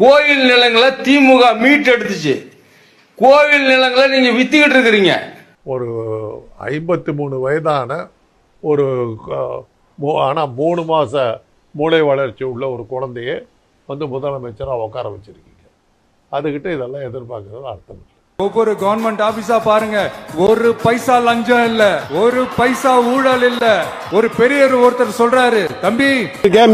கோயில் நிலங்களை திமுக மீட்டெடுத்துச்சு. கோவில் நிலங்களை நீங்க வித்துக்கிட்டு இருக்கிறீங்க. ஒரு 53 வயதான ஒரு ஆனால் 3 மாத மூளை வளர்ச்சி உள்ள ஒரு குழந்தைய முதலமைச்சராக உட்கார வச்சிருக்கீங்க. அதுகிட்ட இதெல்லாம் எதிர்பார்க்கறது அர்த்தம் இல்லை. ஒவ்வொரு கவர்மெண்ட் ஆபீஸா பாருங்க, ஒரு பைசா லஞ்சம் இல்ல, ஒரு பைசா ஊழல் இல்ல. ஒரு பெரியவர் ஒருத்தர் சொல்றாரு, தம்பி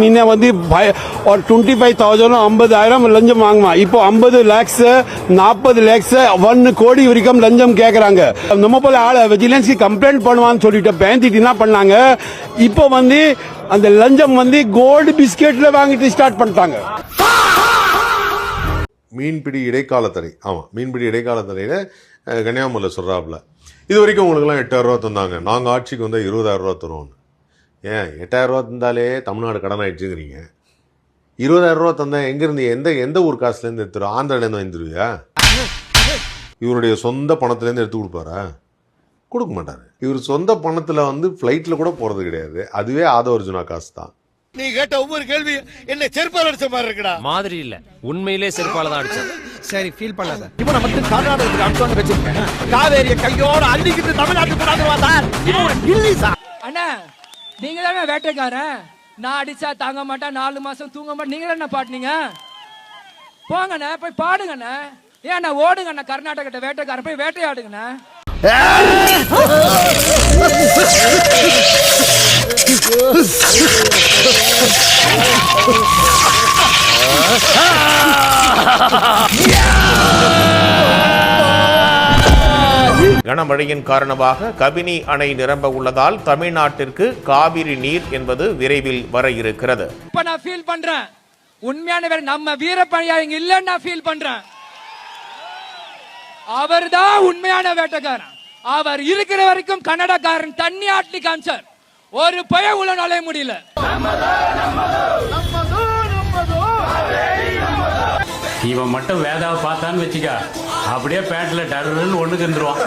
முன்ன 25,000 50,000 லஞ்சம் வாங்குவான். இப்போ 50 lakhs 40 lakhs 1 கோடி வரைக்கும் லஞ்சம் கேக்குறாங்க. நம்ம போல ஆள விஜிலன்ஸ்க்கு கம்ப்ளைண்ட் பண்ணுவான்னு சொல்லிட்டு பயந்துட்டு என்ன பண்ணாங்க, இப்போ அந்த லஞ்சம் கோல்டு பிஸ்கெட்ல வாங்கிட்டு ஸ்டார்ட் பண்ணிட்டாங்க. மீன்பிடி இடைக்கால தடை. ஆமாம், மீன்பிடி இடைக்கால தடையில் கன்னியாகுமரியில் சொல்கிறாப்புல, இது வரைக்கும் உங்களுக்குலாம் 8,000 ரூபா தந்தாங்க, நாங்கள் ஆட்சிக்கு வந்தால் 20,000 ரூபா தருவோம்னு. ஏன் 8,000 ரூபா தந்தாலே தமிழ்நாடு கடன் ஆயிடுச்சுங்கிறீங்க? 20,000 ரூபா தந்தா எங்கேருந்து எந்த ஊர் காசுலேருந்து எடுத்துரும்? ஆந்திராலேருந்து வாங்கிடுவியா? இவருடைய சொந்த பணத்துலேருந்து எடுத்து கொடுப்பாரா? கொடுக்க மாட்டார். இவர் சொந்த பணத்தில் ஃப்ளைட்டில் கூட போகிறது கிடையாது. அதுவே ஆதவர்ஜுனா காசு தான். நீ கேட்ட ஒவ்வொரு கேள்வி என்ன செருப்பால அடிச்ச மாதிரி இருக்குடா. மாதிரி இல்ல, உண்மையிலே செருப்பால தான் அடிச்சேன். சரி, ஃபீல் பண்ணாத. இப்போ நமக்கு கர்நாடகத்துக்கு அனுப்பி வச்சிருக்கேன். காவேரிய கையோட அள்ளிக்கிட்டு தமிழ்நாட்டுக்கு கொண்டாந்துவா சார். இவன் கில்லி சார். அண்ணா, நீங்க தானே வேட்டைக்காரன். நான் அடிச்சா தாங்க மாட்டேன், 4 மாசம் தூங்க மாட்டேன். நீங்க தானே பாட்டுனீங்க. போங்கண்ணே, போய் பாடுங்கண்ணே. ஏன்னா ஓடுங்கண்ணா, கர்நாடகத்தை வேட்டைக்காரன் போய் வேட்டையாடுங்கண்ணா. கனமழையின் காரணமாக கபினி அணை நிரம்ப உள்ளதால் தமிழ்நாட்டிற்கு காவிரி நீர் என்பது விரைவில் வர இருக்கிறது. இப்ப நான் ஃபீல் பண்றேன், உண்மையான நம்ம வீரப்பனியா இங்க இல்லன்னு நான் ஃபீல் பண்றேன். அவர்தான் உண்மையான வேட்டைக்காரன். அவர் இருக்கிற வரைக்கும் கன்னடக்காரன் தண்ணி ஆட்லி காமிச்சார். ஒரு பய உள்ள நுழைய முடியல. இவன் மட்டும் வேதாவை பார்த்தான்னு வச்சுக்க, அப்படியே பேண்ட்ல டர்ன்னு ஒண்ணுக்கு இருந்துருவான்.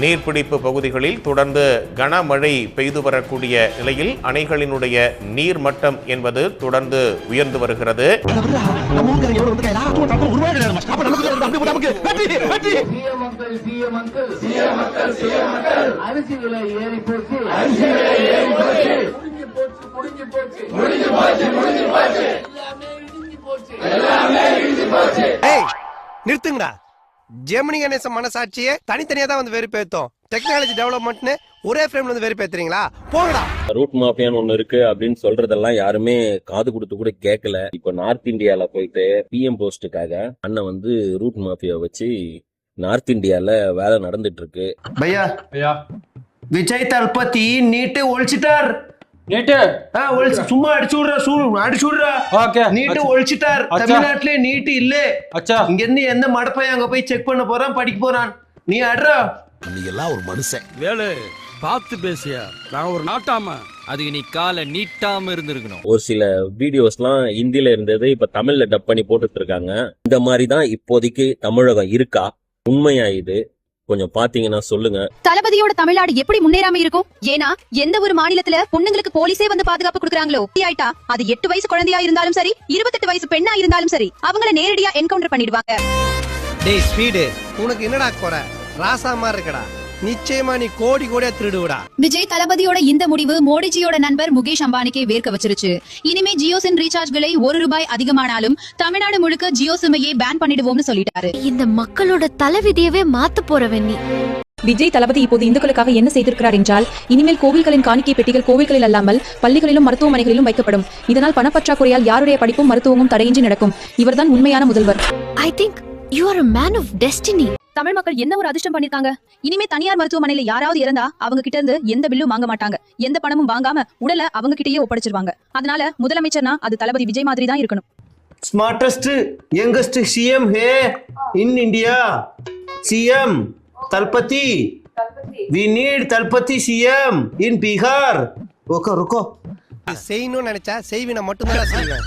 நீர்பிடிப்பு பகுதிகளில் தொடர்ந்து கனமழை பெய்து வரக்கூடிய நிலையில் அணைகளினுடைய நீர்மட்டம் என்பது தொடர்ந்து உயர்ந்து வருகிறது. நிறுத்துங்கடா. ஜெமினி கணேசன் மனசாட்சியே தனித்தனியா தான் வெறுப்பேத்தோம். டெக்னாலஜி டெவலப்மெண்ட்னு ஒரே ஃப்ரேம்ல வெறுப்பேத்துறீங்களா? போங்கடா. ரூட் மாஃபியான்னு ஒண்ணு இருக்கு அப்படின்னு சொல்றதெல்லாம் யாருமே காது கொடுத்து கூட கேட்கல. இப்ப நார்த் இந்தியால போயிட்டு பிஎம் போஸ்டுக்காக அண்ணன் ரூட் மாஃபியா வச்சு நார்த் இந்தியால வேலை நடந்துட்டு இருக்கு. பையா ஐயா, விஜய் தளபதி நீட்டு ஒழிச்சிட்டார். நீட்டு சும்மா அடிச்சு விடுறா. நீட்டு ஒழிச்சிட்டார். தமிழ்நாட்டுல நீட்டு இல்ல. இங்க இருந்து எந்த மடப்பைய அங்க போய் செக் பண்ண போறான், படிக்க போறான். நீ அட்றா. நீ எல்லாம் ஒரு மனுஷன். வேலு பார்த்து பேசியா, நான் ஒரு நாட்டாம. அதுக்கு நீ காலை நீட்டாம இருந்திருக்கணும். ஒரு சில வீடியோஸ்லாம் ஹிந்தில இருந்தது இப்ப தமிழ்ல டப் பண்ணி போட்டுட்டு இருக்காங்க. இந்த மாதிரி தான் இப்போதைக்கு தமிழகம் இருக்கா? உண்மையா இது? கொஞ்சம் பாத்தீங்கன்னா சொல்லுங்க. தளபதியோட தமிழ்நாடு எப்படி முன்னேறாம இருக்கும்? ஏன்னா எந்த ஒரு மாநிலத்துல பொண்ணுங்களுக்கு போலீஸே பாதுகாப்பு கொடுக்குறாங்களோ, ஆயிட்டா அது 8 வயசு குழந்தையா இருந்தாலும் சரி, 28 வயசு பெண்ணா இருந்தாலும் சரி, அவங்கள நேரடியா என்கவுண்டர் பண்ணிடுவாங்க. டேய் ஸ்பீடு, உனக்கு என்னடா குறை? ராசா மாதிரி இருக்கடா. நிச்சயமா நீ கோடி கோடியா திருடுவடா. விஜய் தளபதியோட இந்த முடிவு மோடிஜியோட நண்பர் முகேஷ் அம்பானிக்கே வேர்க்க வச்சிருச்சு. இனிமே ஜியோ சிம் ரீசார்ஜ்களை ₹1 அதிகமானாலும் தமிழ்நாடு முழுக்க ஜியோ சிம்மையே பேன் பண்ணிடுவோம்னு சொல்லிட்டாரு. இந்த மக்களோட தலைவிதியவே மாத்த போறவன் நீ. விஜய் தளபதி இப்போது இந்துக்களுக்காக என்ன செய்திருக்கிறார் என்றால், இனிமேல் கோவில்களின் காணிக்கை பெட்டிகள் கோவில்களில் அல்லாமல் பள்ளிகளிலும் மருத்துவமனைகளிலும் வைக்கப்படும். இதனால் பணப்பற்றாக்குறையால் யாருடைய படிப்பும் மருத்துவமும் தடையின்றி நடக்கும். இவர்தான் உண்மையான முதல்வர். I think you are a man of destiny. Tamil மக்கள் என்ன ஒரு அதிர்ஷ்டம் பண்ணிருக்காங்க. இனிமே தனியார் மருத்துவமனையில யாராவது இறந்தா அவங்க கிட்ட இருந்து எந்த பில்லும் வாங்க மாட்டாங்க. எந்த பணமும் வாங்காம உடலை அவங்க கிட்டயே ஒப்படைச்சிருவாங்க. அதனால முதலமைச்சர்னா அது தளபதி விஜய் மாதிரி தான் இருக்கணும். Smartest youngest CM hey in India. CM Thalapathy. we need Thalapathy CM in Bihar. ருக்கோ செய்யணும்னு நினைச்சா செய்வின மட்டும் தான் செய்வேன்.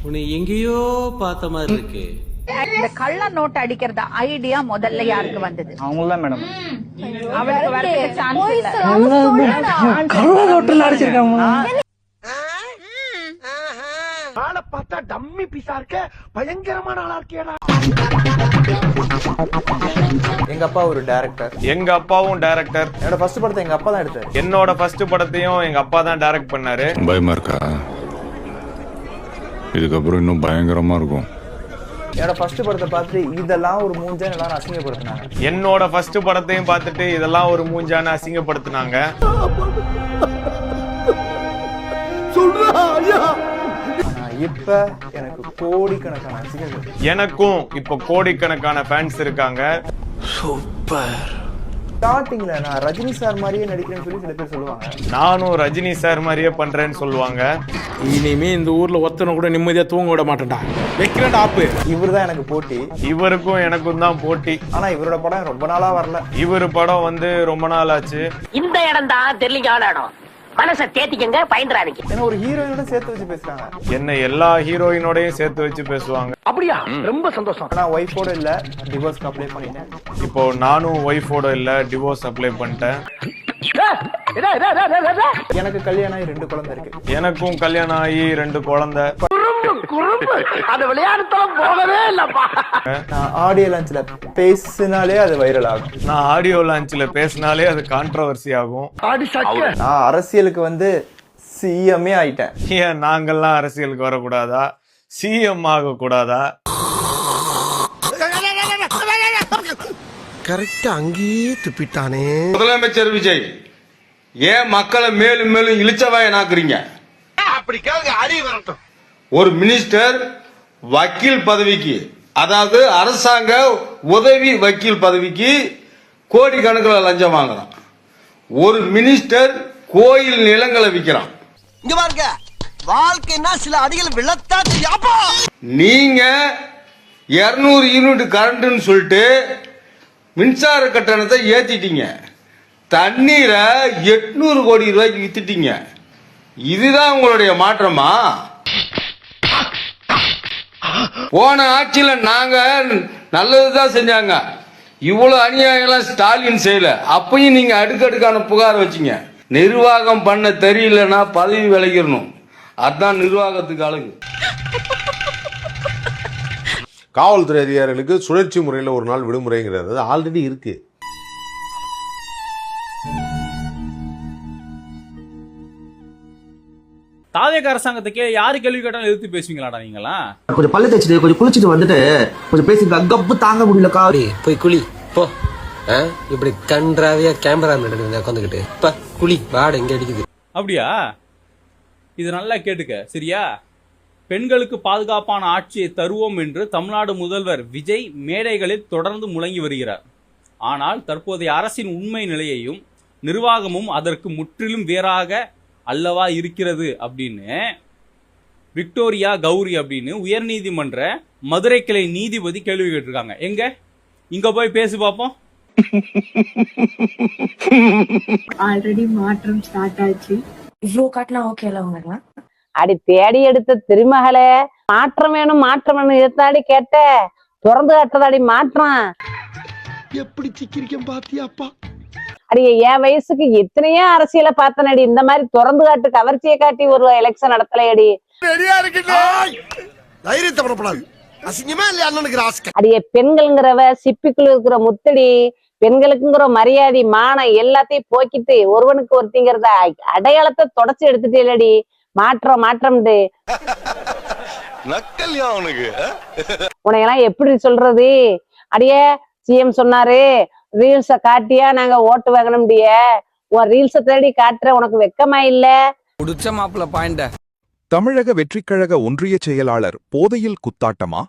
உன்னை எங்கேயோ பார்த்த மாதிரி இருக்கு. இந்த கள்ள நோட்டு அடிக்கிறத ஐடியா முதல்ல யாருக்கு வந்தது? அவங்கதான் மேடம். அவளுக்கு வரதுக்கு சான்ஸ் இல்ல. கள்ள நோட்டுல அடிச்சிருக்காங்க. ஆளை பார்த்தா டம்மி பீஸா இருக்க, பயங்கரமான ஆளா இருக்கேடா. எங்க அப்பா ஒரு டைரக்டர். எங்க அப்பாவும் டைரக்டர். என்னோட ஃபர்ஸ்ட் படத்தை எங்க அப்பா தான் எடுத்தாரு. என்னோட ஃபர்ஸ்ட் படத்தையும் எங்க அப்பா தான் டைரக்ட் பண்ணாரு. பயமா இருக்கா? இதுக்கப்புறம் இன்னும் பயங்கரமா இருக்கும். என்னோட ஃபர்ஸ்ட் படத்தை பார்த்து இதெல்லாம் ஒரு மூஞ்சா எல்லாரும் அசிங்கப்படுத்தினாங்க. என்னோட ஃபர்ஸ்ட் படத்தையும் பார்த்துட்டு இதெல்லாம் ஒரு மூஞ்சான அசிங்கப்படுத்தினாங்க. இப்ப எனக்கு கோடிக்கணக்கான ரசிகர்கள். எனக்கும் இப்ப கோடிக்கணக்கான ஃபேன்ஸ் இருக்காங்க. சூப்பர். ஸ்டார்டிங்ல நான் ரஜினி சார் மாதிரியே நடிக்கிறேன்னு சொல்லி சில பேர் சொல்லுவாங்க. நானும் ரஜினி சார் மாதிரியே பண்றேன்னு சொல்லுவாங்க. இனிமே இந்த ஊர்ல ஒத்தனை கூட நிம்மதியா தூங்க விட மாட்டேன்டா. வைக்கிறேன் ஆப்பு. இவர் தான் எனக்கு போட்டி. இவருக்கும் எனக்கும் தான் போட்டி. ஆனா இவரோட படம் ரொம்ப நாளா வரல. இவரு படம் வந்து ரொம்ப நாள் ஆச்சு. இந்த இடம் தான் தெரியல இடம். மனசை தேத்திக்கங்க, பயந்துறாதீங்க. ஏன்னா ஒரு ஹீரோயினோட சேர்த்து வச்சு பேசுறாங்க. என்ன எல்லா ஹீரோயினோடையும் சேர்த்து வச்சு பேசுவாங்க. அப்படியா? ரொம்ப சந்தோஷம். நான் ஒய்ஃபோட இல்ல, டிவோர்ஸ்க்கு அப்ளை பண்ணிட்டேன். இப்போ நானும் ஒய்ஃபோட இல்ல, டிவோர்ஸ் அப்ளை பண்ணிட்டேன். எனக்கு கல்யாணம் ஆகி 2 குழந்தை இருக்கு. எனக்கும் கல்யாணம் ஆகி 2 குழந்தை. அது விளையாடுறதும் போகவே இல்லப்பா. நான் ஆடியோ லான்ச்ல பேசினாலே அது வைரல் ஆகும். நான் ஆடியோ லான்ச்ல பேசினாலே அது கான்ட்ரோவர்சி ஆகும். நான் அரசியலுக்கு வந்து சிஎம்ஏ ஆயிட்டேன். ஏன் நாங்கெல்லாம் அரசியலுக்கு வரக்கூடாதா? சிஎம் ஆக கூடாதா? கரெக்டா அங்கேயே துப்பிட்டானே. முதலமைச்சர் விஜய் ஏன் மக்களை மேலும் மேலும் இழிச்சவாயனாக்குறீங்க? அப்படி கேளுங்க, அறிவு வரட்டும். ஒரு மினிஸ்டர் வக்கீல் பதவிக்கு, அதாவது அரசாங்க உதவி வக்கீல் பதவிக்கு கோடிக்கணக்கில் லஞ்சம் வாங்குறான். ஒரு மினிஸ்டர் கோயில் நிலங்களை விற்கிறான். இங்க பாருங்க, வாழ்க்கைன்னா சில அடிகள் விழத்தான். நீங்க 200 யூனிட் கரண்ட்னு சொல்லிட்டு மின்சார கட்டணத்தை ஏத்திட்டீங்க. தண்ணீரை 800 கோடி ரூபாய்க்கு வித்துட்டீங்க. இதுதான் உங்களுடைய மாற்றமா? போன ஆட்சியில நாங்க நல்லதுதான் செஞ்சாங்க. இவ்வளவு அநியாயம் ஸ்டாலின் செய்யல. அப்பயும் நீங்க அடுக்கடுக்கான புகார் வச்சீங்க. நிர்வாகம் பண்ண தெரியலன்னா பதவி விலகிடணும். அதுதான் நிர்வாகத்துக்கு அழகு. காவல்துறை அதிகாரிகளுக்கு சுழற்சி முறையில் ஒரு நாள் விடுமுறைங்கிறது ஆல்ரெடி இருக்கு. தாவேக அரசாங்கத்துக்கே யாரு கேள்வி கேட்டாலும் எதிர்த்து பேசுவீங்களாடா நீங்களா? கொஞ்சம் பல்ல தேய்ச்சிட்டு கொஞ்சம் குளிச்சுட்டு வந்துட்டு கொஞ்சம் பேசி கப்பு தாங்க முடியல. காரி போய் குளி போ. இப்படி கன்றாவியா கேமரா உட்காந்துக்கிட்டு குளி வாட எங்க அடிக்குது. அப்படியா? இது நல்லா கேட்டுக்க சரியா? பெண்களுக்கு பாதுகாப்பான ஆட்சியை தருவோம் என்று தமிழ்நாடு முதல்வர் விஜய் மேடைகளில் தொடர்ந்து முழங்கி வருகிறார். ஆனால் தற்போதைய அரசின் உண்மை நிலையையும் நிர்வாகமும் அதற்கு முற்றிலும் வேறாக அல்லவா இருக்கிறது அப்படின்னு விக்டோரியா கௌரி அப்படின்னு உயர்நீதிமன்ற மதுரை கிளை நீதிபதி கேள்வி கேட்டிருக்காங்க. எங்க இங்க போய் பேசி பார்ப்போம். ஆல்ரெடி மாற்றம் ஸ்டார்ட் ஆச்சு. இவ்ளோ காட்டலாம் ஓகேல உங்களா? அடி தேடி எடுத்த திருமகளே, மாற்றம் வேணும் மாற்றம் வேணும் எதாடி கேட்ட? திறந்து காட்டுறதாடி மாற்றம். எப்படி சிக்கிரிக்கம் பாத்தியாப்பா? அடி என் வயசுக்கு எத்தனையோ அரசியலை பார்த்தனடி. இந்த மாதிரி திறந்து காட்டு கவர்ச்சியை காட்டி ஒரு எலெக்ஷன் நடத்தலையடி. தைரியத்தை பரப்படாது. அசிங்கமா இல்லையா அண்ணனுக்கு ராஸ்கல். அடியே பெண்கள்ங்கிறவ சிப்பிக்குள்ள இருக்கிற முத்தடி. பெண்களுக்குங்கிற மரியாதை மானம் எல்லாத்தையும் போக்கிட்டு ஒருவனுக்கு ஒருத்திங்கிறத அடையாளத்தை தொடச்சு எடுத்துட்டேலடி. மாற்றம் மாற்றம்ண்டு நக்கல்யா அவனுக்கு. உனையெல்லாம் எப்படி சொல்றது? அடியே சிஎம் சொன்னாரு ரீல்ஸ காட்டியா நாங்க ஓட்டு வாங்கணும்டிய. உன் ரீல்ஸ தேடி காட்டுற உனக்கு வெக்கமா இல்ல? புடிச்ச மாப்பிள்ள பாயிண்ட. தமிழக வெற்றிக்கழக ஒன்றிய செயலாளர் போதையில் குத்தாட்டமா?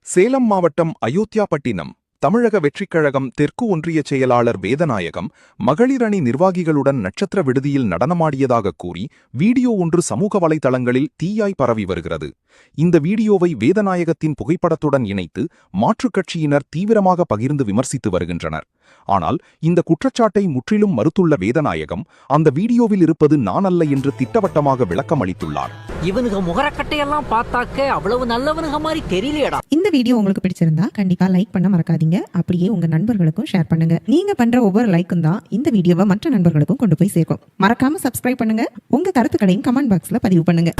சேலம் மாவட்டம் அயோத்தியாபட்டினம் தமிழக வெற்றிக் கழகம் தெற்கு ஒன்றிய செயலாளர் வேதநாயகம் மகளிர் அணி நிர்வாகிகளுடன் நட்சத்திர விடுதியில் நடனமாடியதாக கூறி வீடியோ ஒன்று சமூக வலைதளங்களில் தீயாய் பரவி வருகிறது. இந்த வீடியோவை வேதநாயகத்தின் புகைப்படத்துடன் இணைத்து மாற்றுக் கட்சியினர் தீவிரமாக பகிர்ந்து விமர்சித்து வருகின்றனர். ஆனால் இந்த குற்றச்சாட்டை முற்றிலும் மறுத்துள்ள வேதநாயகம் அந்த வீடியோவில் இருப்பது நான் அல்ல என்று திட்டவட்டமாக விளக்கம் அளித்துள்ளார். இவனுங்க முகரக்கட்டையெல்லாம் பார்த்தாக்க அவ்வளவு நல்லவனுங்க மாதிரி தெரியலையடா. இந்த வீடியோ உங்களுக்கு பிடிச்சிருந்தா கண்டிப்பா லைக் பண்ண மறக்காதீங்க. அப்படியே உங்க நண்பர்களுக்கும் ஷேர் பண்ணுங்க. நீங்க பண்ற ஒவ்வொரு லைக்கும் தான் இந்த வீடியோவை மற்ற நண்பர்களுக்கும் கொண்டு போய் சேர்க்கும். மறக்காம சப்ஸ்கிரைப் பண்ணுங்க. உங்க கருத்துக்களையும் கமெண்ட் பாக்ஸ்ல பதிவு பண்ணுங்க.